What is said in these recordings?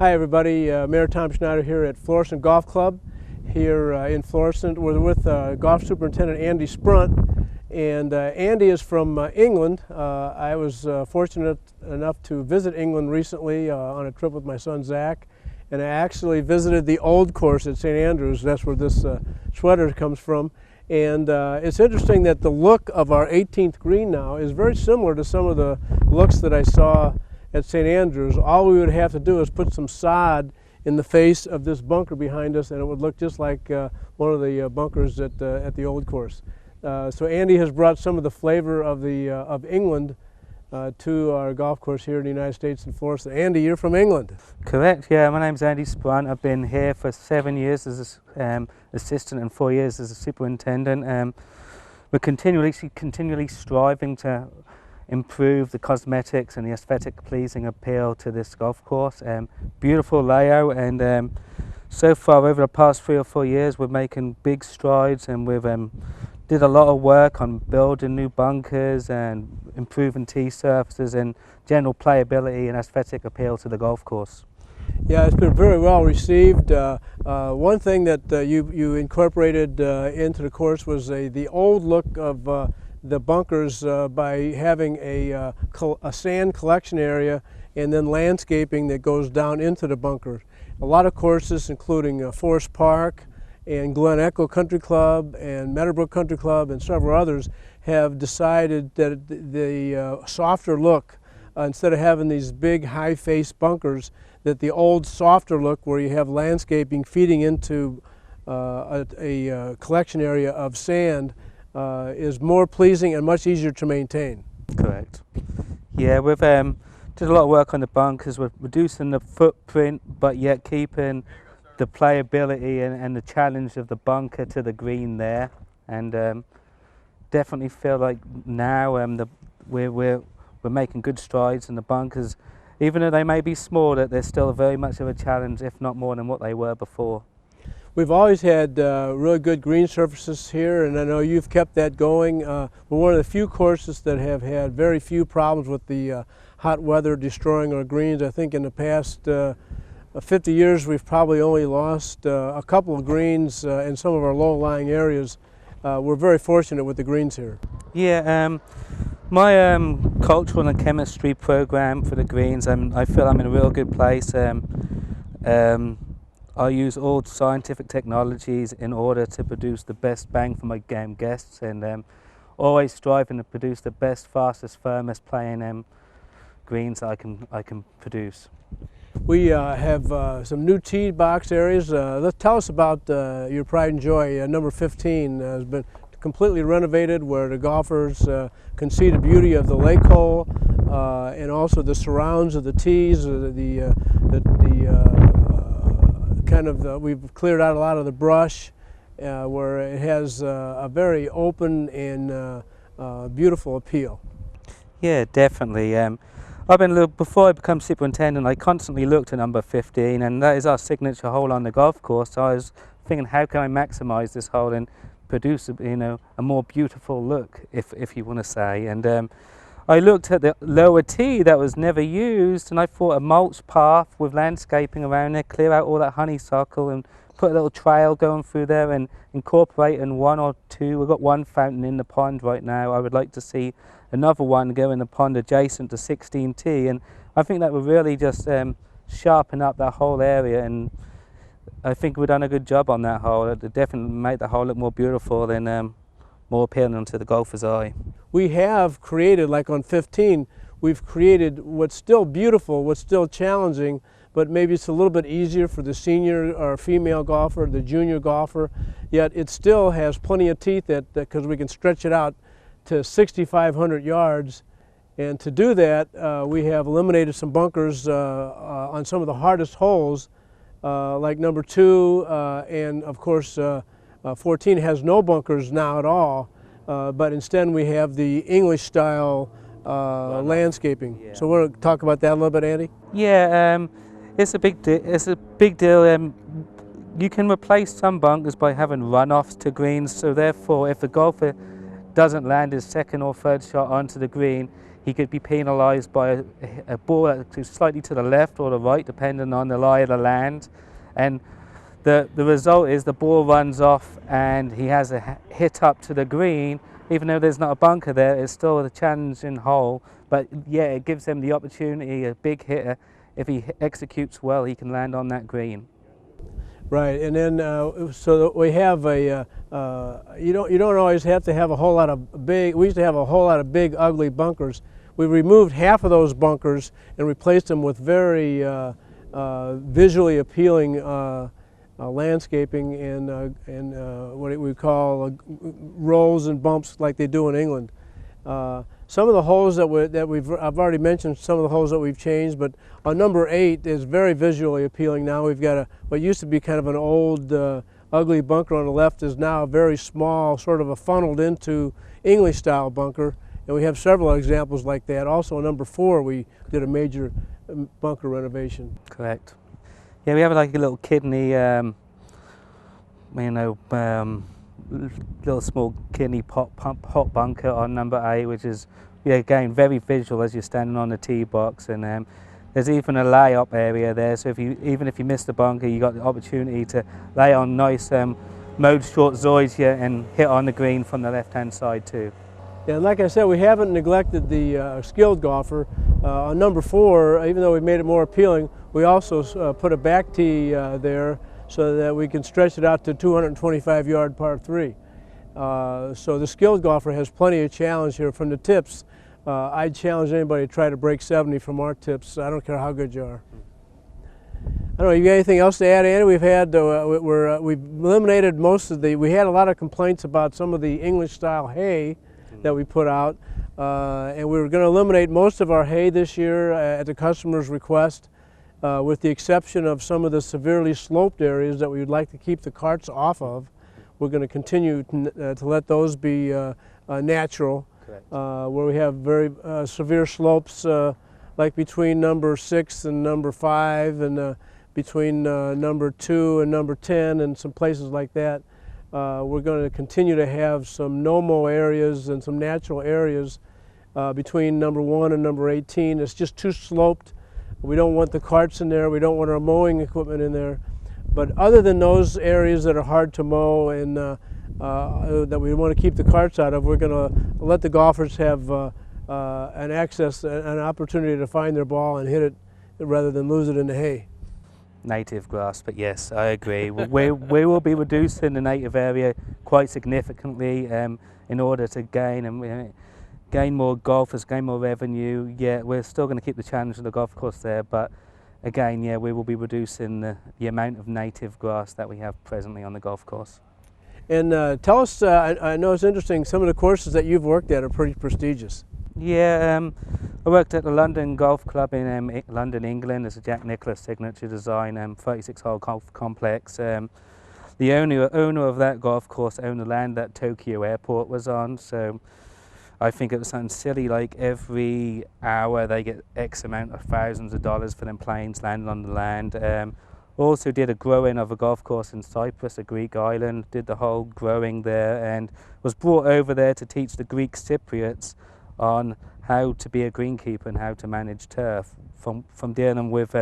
Hi everybody, Mayor Tom Schneider here at Florissant Golf Club here in Florissant. We're with Golf Superintendent Andy Sprunt, and Andy is from England. I was fortunate enough to visit England recently on a trip with my son Zach, and I actually visited the old course at St. Andrews. That's where this sweater comes from. And it's interesting that the look of our 18th green now is very similar to some of the looks that I saw at St. Andrews. All we would have to do is put some sod in the face of this bunker behind us and it would look just like one of the bunkers at the old course. So Andy has brought some of the flavor of England to our golf course here in the United States in Florissant. Andy, you're from England. Correct, yeah. My name's Andy Sprunt. I've been here for 7 years as an assistant and 4 years as a superintendent. We're continually striving to improve the cosmetics and the aesthetic pleasing appeal to this golf course. Beautiful layout, and so far over the past 3 or 4 years we're making big strides, and we've did a lot of work on building new bunkers and improving tee surfaces and general playability and aesthetic appeal to the golf course. Yeah, it's been very well received. One thing that you incorporated into the course was the old look of the bunkers by having a sand collection area and then landscaping that goes down into the bunker. A lot of courses, including Forest Park and Glen Echo Country Club and Meadowbrook Country Club and several others, have decided that the softer look, instead of having these big high-face bunkers, that the old softer look where you have landscaping feeding into a collection area of sand is more pleasing and much easier to maintain. Correct. Yeah, we've did a lot of work on the bunkers. We're reducing the footprint but yet keeping the playability and the challenge of the bunker to the green there, and definitely feel like now we're making good strides in the bunkers, even though they may be small, that they're still very much of a challenge, if not more than what they were before. We've always had really good green surfaces here, and I know you've kept that going. We're one of the few courses that have had very few problems with the hot weather destroying our greens. I think in the past 50 years we've probably only lost a couple of greens in some of our low-lying areas. We're very fortunate with the greens here. Yeah, my cultural and chemistry program for the greens, I feel I'm in a real good place. I use all scientific technologies in order to produce the best bang for my game guests, and always striving to produce the best, fastest, firmest playing greens I can produce. We have some new tee box areas. Let's tell us about your pride and joy. Number 15 has been completely renovated, where the golfers can see the beauty of the lake hole and also the surrounds of the tees. We've cleared out a lot of the brush, where it has a very open and beautiful appeal. Yeah, definitely. Before I become superintendent, I constantly looked at number 15, and that is our signature hole on the golf course. So I was thinking, how can I maximize this hole and produce a more beautiful look, if you want to say. And I looked at the lower tee that was never used, and I thought a mulch path with landscaping around there, clear out all that honeysuckle and put a little trail going through there and incorporate in one or two. We've got one fountain in the pond right now. I would like to see another one go in the pond adjacent to 16T, and I think that would really just sharpen up that whole area, and I think we've done a good job on that hole. It definitely made the hole look more beautiful and more appealing to the golfer's eye. We have created, like on 15, we've created what's still beautiful, what's still challenging, but maybe it's a little bit easier for the senior or female golfer, the junior golfer, yet it still has plenty of teeth because we can stretch it out to 6,500 yards. And to do that, we have eliminated some bunkers on some of the hardest holes, like number 2, and of course 14 has no bunkers now at all, but instead we have the English style landscaping. Yeah. So we'll talk about that a little bit, Andy. Yeah, it's a big deal. You can replace some bunkers by having runoffs to greens, so therefore if the golfer doesn't land his second or third shot onto the green, he could be penalised by a ball that's slightly to the left or the right, depending on the lie of the land. And the result is the ball runs off and he has a hit up to the green. Even though there's not a bunker there, it's still a challenging hole. But yeah, it gives him the opportunity, a big hitter, if he executes well, he can land on that green. Right, and then so we have a you don't always have to have a whole lot of big. We used to have a whole lot of big ugly bunkers. We removed half of those bunkers and replaced them with very visually appealing landscaping and what we call rolls and bumps like they do in England. Some of the holes that I've already mentioned some of the holes that we've changed, but on number 8 is very visually appealing now. We've got what used to be kind of an old ugly bunker on the left is now a very small, sort of a funneled into English style bunker, and we have several examples like that. Also on number 4 we did a major bunker renovation. Correct. Yeah, we have like a little kidney, little small kidney hot bunker on number 8, which is, yeah, again very visual as you're standing on the tee box, and there's even a lay-up area there, so even if you miss the bunker, you got the opportunity to lay on nice mode short zoysia and hit on the green from the left-hand side too. Yeah, and like I said, we haven't neglected the skilled golfer. On number 4, even though we made it more appealing, we also put a back tee there so that we can stretch it out to 225-yard par 3. So the skilled golfer has plenty of challenge here from the tips. I'd challenge anybody to try to break 70 from our tips. I don't care how good you are. I don't know, you got anything else to add, Andy? We've had, we've eliminated most of we had a lot of complaints about some of the English style hay that we put out. And we were going to eliminate most of our hay this year at the customer's request, with the exception of some of the severely sloped areas that we would like to keep the carts off of. We're going to continue to let those be natural, where we have very severe slopes like between number 6 and number 5 and between number 2 and number 10 and some places like that. We're going to continue to have some no-mow areas and some natural areas between number 1 and number 18. It's just too sloped. We don't want the carts in there. We don't want our mowing equipment in there. But other than those areas that are hard to mow and that we want to keep the carts out of, we're going to let the golfers have an opportunity to find their ball and hit it rather than lose it in the hay. Native grass, but yes, I agree. we will be reducing the native area quite significantly in order to gain more golfers, gain more revenue. Yeah, we're still going to keep the challenge of the golf course there, but again, yeah, we will be reducing the amount of native grass that we have presently on the golf course. And tell us, I know it's interesting, some of the courses that you've worked at are pretty prestigious. Yeah, I worked at the London Golf Club in London, England. It's a Jack Nicklaus signature design 36-hole golf complex. The owner of that golf course owned the land that Tokyo Airport was on, so I think it was something silly like every hour they get X amount of thousands of dollars for them planes landing on the land. Also did a growing of a golf course in Cyprus, a Greek island, did the whole growing there and was brought over there to teach the Greek Cypriots on how to be a greenkeeper and how to manage turf, from dealing with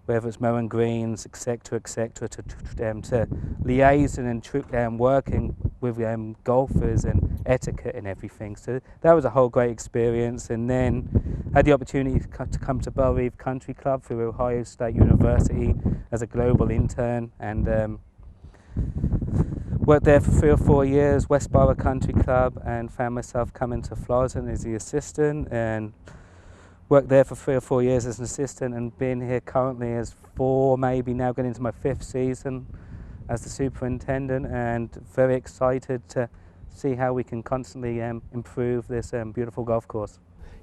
whether it's mowing greens, etc., to liaising and working with golfers and etiquette and everything. So that was a whole great experience. And then had the opportunity to come to Belle Reve Country Club through Ohio State University as a global intern, and worked there for 3 or 4 years, Westboro Country Club, and found myself coming to Florissant as the assistant, and worked there for 3 or 4 years as an assistant, and been here currently as 4, maybe now getting into my 5th season as the superintendent, and very excited to see how we can constantly improve this beautiful golf course.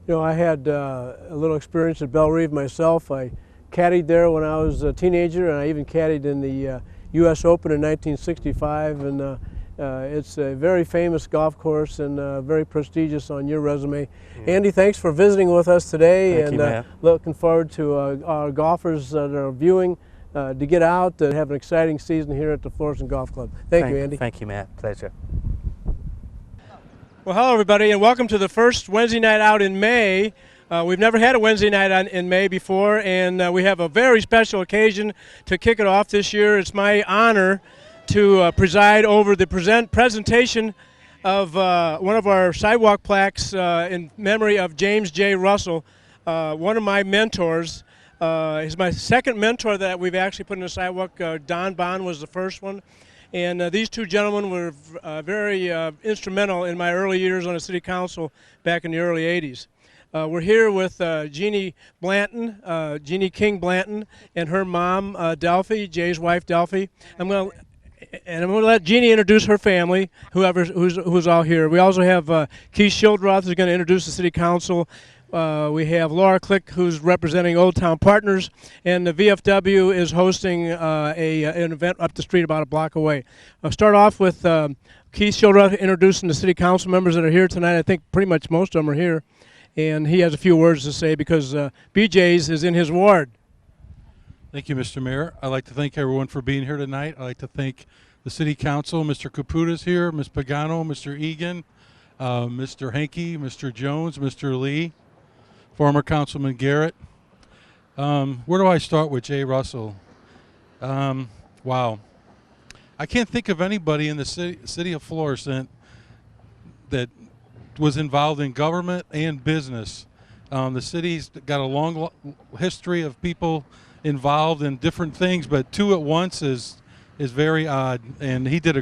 You know, I had a little experience at Belle Reve myself. I caddied there when I was a teenager, and I even caddied in the U.S. Open in 1965, and it's a very famous golf course and very prestigious on your resume. Yeah. Andy, thanks for visiting with us today. Thank you, looking forward to our golfers that are viewing to get out and have an exciting season here at the Florissant Golf Club. Thank you, Andy. Thank you, Matt. Pleasure. Well, hello, everybody, and welcome to the first Wednesday night out in May. We've never had a Wednesday night in May before, and we have a very special occasion to kick it off this year. It's my honor to preside over the presentation of one of our sidewalk plaques in memory of James J. Russell, one of my mentors. He's my second mentor that we've actually put in the sidewalk. Don Bond was the first one. And these two gentlemen were very instrumental in my early years on the city council back in the early 80s. We're here with Jeannie Blanton, Jeannie King Blanton, and her mom, Delphi, Jay's wife, Delphi. I'm going to let Jeannie introduce her family, who's all here. We also have Keith Schildroth, who's going to introduce the city council. We have Laura Click, who's representing Old Town Partners, and the VFW is hosting an event up the street about a block away. I'll start off with Keith Schildroth introducing the city council members that are here tonight. I think pretty much most of them are here, and he has a few words to say because BJ's is in his ward. Thank you, Mr. Mayor. I'd like to thank everyone for being here tonight. I'd like to thank the city council. Mr. Caputo's here, Ms. Pagano, Mr. Egan, Mr. Hankey, Mr. Jones, Mr. Lee, former Councilman Garrett. Where do I start with Jay Russell? Wow. I can't think of anybody in the city of Florissant that was involved in government and business. The city's got a long history of people involved in different things, but two at once is very odd, and he did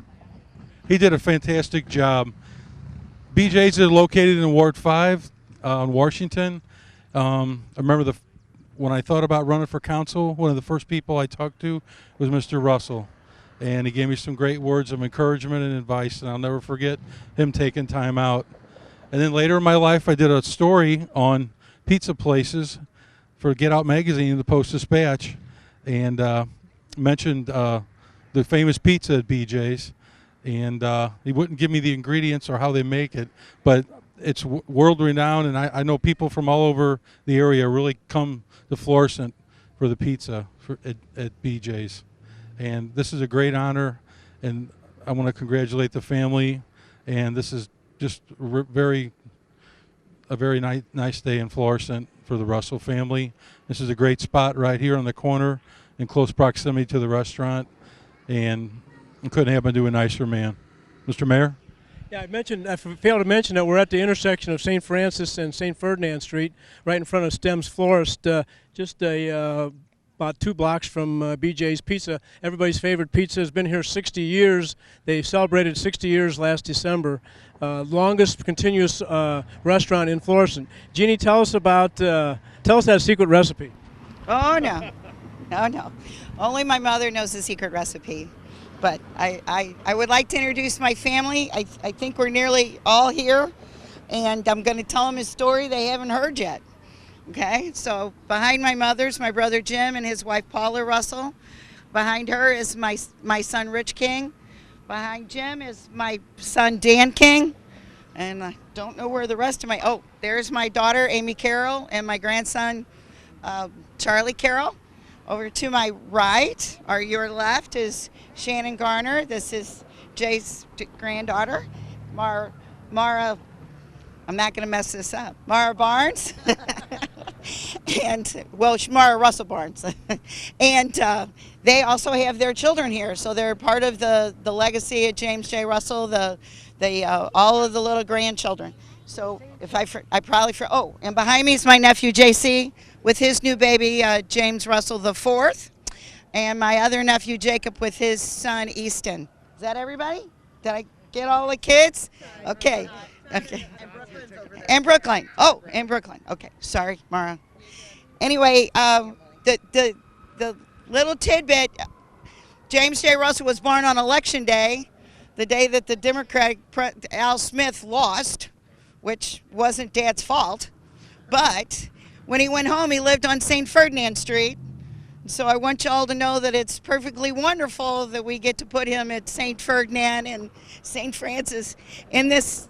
a fantastic job. BJ's is located in Ward 5 in Washington. I remember when I thought about running for council, one of the first people I talked to was Mr. Russell, and he gave me some great words of encouragement and advice, and I'll never forget him taking time out. And then later in my life, I did a story on pizza places for Get Out magazine, the Post-Dispatch, and mentioned the famous pizza at BJ's, and he wouldn't give me the ingredients or how they make it, but it's world renowned, and I know people from all over the area really come to Florissant for the pizza at BJ's. And this is a great honor, and I want to congratulate the family, and this is just a very nice day in Florissant for the Russell family. This is a great spot right here on the corner in close proximity to the restaurant, and it couldn't happen to a nicer man. Mr. Mayor? Yeah, I failed to mention that we're at the intersection of St. Francis and St. Ferdinand Street, right in front of Stem's Florist, just about 2 blocks from BJ's Pizza. Everybody's favorite pizza, has been here 60 years. They celebrated 60 years last December. Longest continuous restaurant in Florissant. Jeannie, tell us that secret recipe. Oh, no. No. Only my mother knows the secret recipe. But I would like to introduce my family. I think we're nearly all here, and I'm going to tell them a story they haven't heard yet. Okay, so behind my mother's my brother Jim and his wife Paula Russell. Behind her is my son Rich King. Behind Jim is my son Dan King. And I don't know where the rest of there's my daughter Amy Carroll and my grandson Charlie Carroll. Over to my right, or your left, is Shannon Garner. This is Jay's granddaughter, Mara. I'm not going to mess this up. Mara Barnes, and Mara Russell Barnes, and they also have their children here, so they're part of the legacy of James J. Russell. All of the little grandchildren. So if and behind me is my nephew JC. With his new baby, James Russell IV, and my other nephew, Jacob, with his son, Easton. Is that everybody? Did I get all the kids? Okay. And Brooklyn. Oh, and Brooklyn. Okay. Sorry, Mara. Anyway, the little tidbit, James J. Russell was born on Election Day, the day that the Democratic Al Smith lost, which wasn't Dad's fault, but when he went home, he lived on St. Ferdinand Street. So I want you all to know that it's perfectly wonderful that we get to put him at St. Ferdinand and St. Francis in this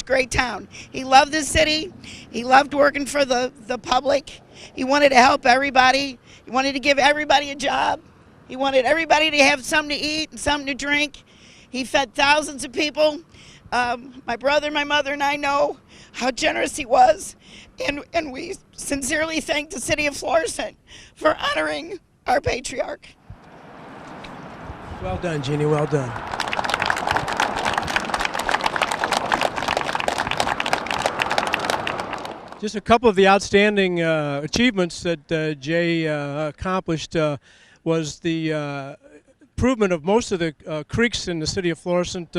great town. He loved the city. He loved working for the public. He wanted to help everybody. He wanted to give everybody a job. He wanted everybody to have something to eat and something to drink. He fed thousands of people. My brother, my mother, and I know how generous he was, and we sincerely thank the city of Florissant for honoring our patriarch. Well done, Jeannie, well done. Just a couple of the outstanding achievements that Jay accomplished was the improvement of most of the creeks in the city of Florissant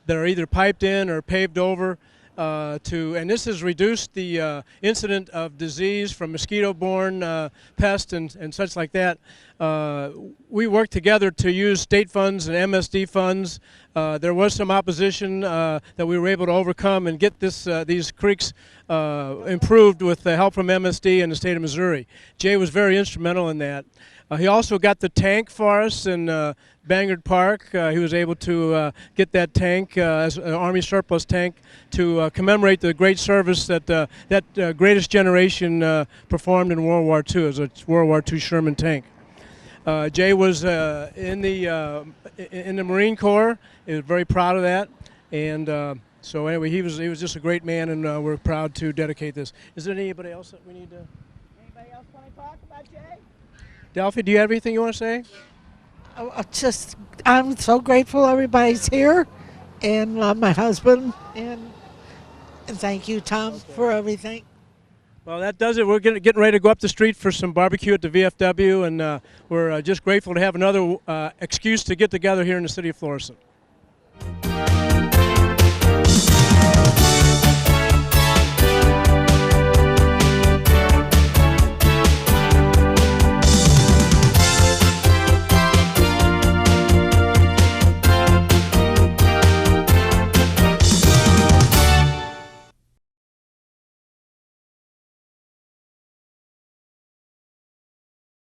that are either piped in or paved over. And this has reduced the incident of disease from mosquito-borne pests and such like that. We worked together to use state funds and MSD funds. There was some opposition that we were able to overcome and get these creeks improved with the help from MSD and the state of Missouri. Jay was very instrumental in that. He also got the tank for us in Bangard Park. He was able to get that tank as an Army surplus tank to commemorate the great service that that greatest generation performed in World War II as a World War II Sherman tank. Jay was in the Marine Corps. He was very proud of that, and so anyway, he was just a great man, and we're proud to dedicate this. Is there anybody else that we need to? Anybody else want to talk about Jay? Delphi, do you have anything you want to say? I'm so grateful everybody's here, and my husband, and thank you, Tom, for everything. Well, that does it. We're getting ready to go up the street for some barbecue at the VFW, and we're just grateful to have another excuse to get together here in the city of Florissant.